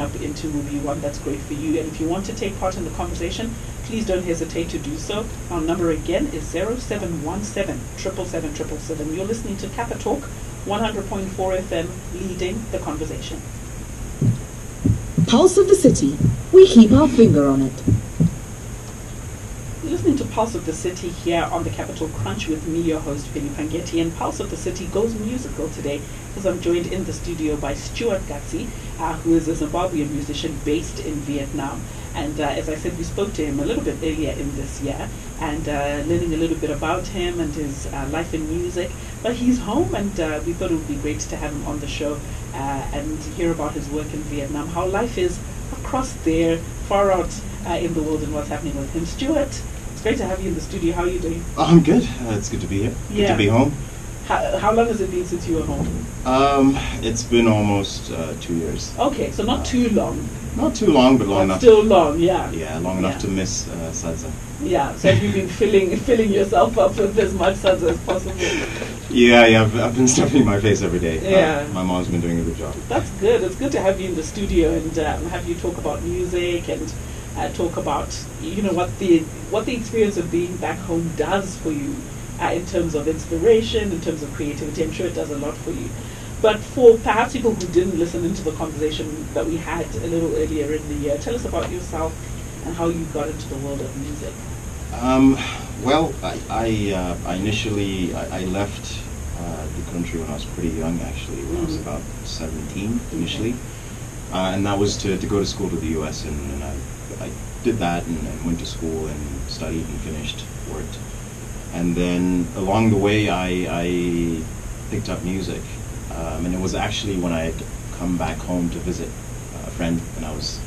up into will be one that's great for you. And if you want to take part in the conversation, please don't hesitate to do so. Our number again is 0717 777. You're listening to Capitalk 100.4 FM, leading the conversation. Pulse of the City. We keep our finger on it. You're listening to Pulse of the City here on the Capital Crunch with me, your host, Penny Pangetti. And Pulse of the City goes musical today because I'm joined in the studio by Stewart Gatsi, who is a Zimbabwean musician based in Vietnam. And as I said, we spoke to him a little bit earlier in this year and learning a little bit about him and his life in music. But he's home, and we thought it would be great to have him on the show and hear about his work in Vietnam, how life is across there, far out in the world, and what's happening with him. Stewart, it's great to have you in the studio. How are you doing? Oh, I'm good. It's good to be here. Yeah. Good to be home. How long has it been since you were home? It's been almost 2 years. Okay, so not too long. Not too long, but long enough. Still long, yeah. Yeah, long enough to miss salsa. Yeah, so have you been filling yourself up with as much salsa as possible? Yeah, I've been stuffing my face every day. Yeah. My mom's been doing a good job. That's good. It's good to have you in the studio and have you talk about music and talk about what the experience of being back home does for you in terms of inspiration, in terms of creativity. I'm sure it does a lot for you. But for perhaps people who didn't listen into the conversation that we had a little earlier in the year, tell us about yourself and how you got into the world of music. Well, I initially left the country when I was pretty young, actually, when I was about 17 initially. And that was to go to school to the U.S. and I did that and went to school and studied and finished, worked. And then along the way I picked up music. And it was actually when I had come back home to visit a friend, and I was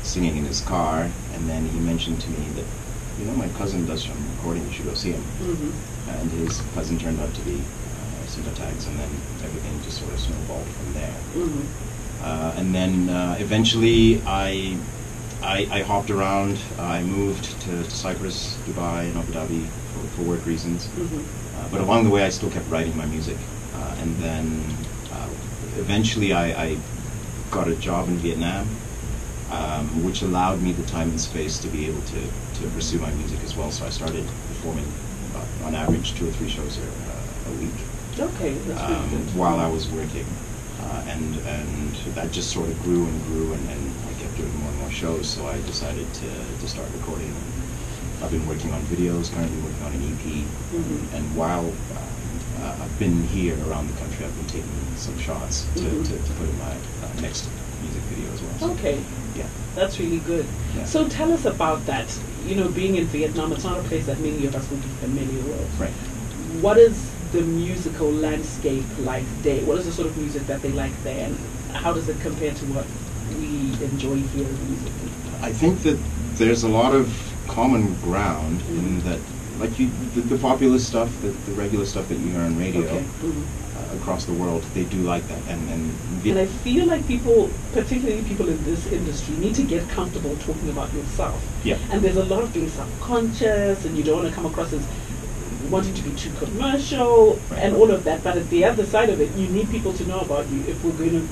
singing in his car, and then he mentioned to me that, my cousin does some recording, you should go see him. And his cousin turned out to be Tags, and then everything just sort of snowballed from there. And then eventually I hopped around. I moved to Cyprus, Dubai, and Abu Dhabi for work reasons. But along the way I still kept writing my music. And then eventually I got a job in Vietnam, which allowed me the time and space to be able to pursue my music as well. So I started performing on average 2 or 3 shows a week. Okay, that's really good. While I was working. And that just sort of grew and grew, and I kept doing more and more shows, so I decided to start recording. I've been working on videos, currently working on an EP, and while I've been here around the country, I've been taking some shots to put in my next music video as well. So, okay. Yeah. That's really good. Yeah. So tell us about that. Being in Vietnam, it's not a place that many of us would be familiar with. Right. What is the musical landscape like there? What is the sort of music that they like there, and how does it compare to what we enjoy here musically? I think that there's a lot of common ground in that, like the popular stuff, the regular stuff that you hear on radio across the world, they do like that. And I feel like people, particularly people in this industry, need to get comfortable talking about yourself. Yeah. And there's a lot of being self-conscious, and you don't want to come across as wanting to be too commercial and all of that. But at the other side of it, you need people to know about you if we're going to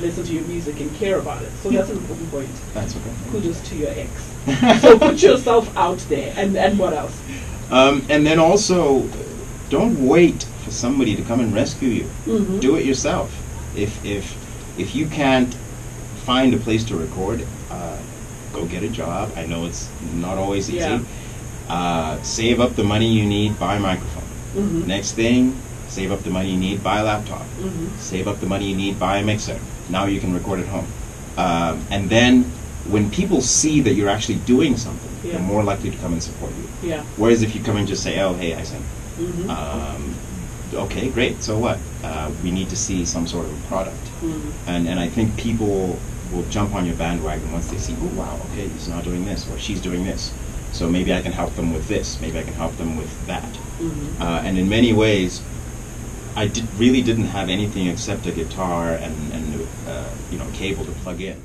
listen to your music and care about it. So that's an important point. That's okay. Kudos to your ex. So put yourself out there. And what else? And then also, don't wait for somebody to come and rescue you. Do it yourself. If you can't find a place to record, go get a job. I know it's not always easy. Yeah. Save up the money you need, buy a microphone. Next thing, save up the money you need, buy a laptop. Save up the money you need, buy a mixer. Now you can record at home. And then when people see that you're actually doing something, they're more likely to come and support you. Yeah. Whereas if you come and just say, oh, hey, I sing. Okay, great, so what? We need to see some sort of a product. And I think people will jump on your bandwagon once they see, oh, wow, okay, he's not doing this, or she's doing this. So maybe I can help them with this, maybe I can help them with that. And in many ways, I really didn't have anything except a guitar and cable to plug in.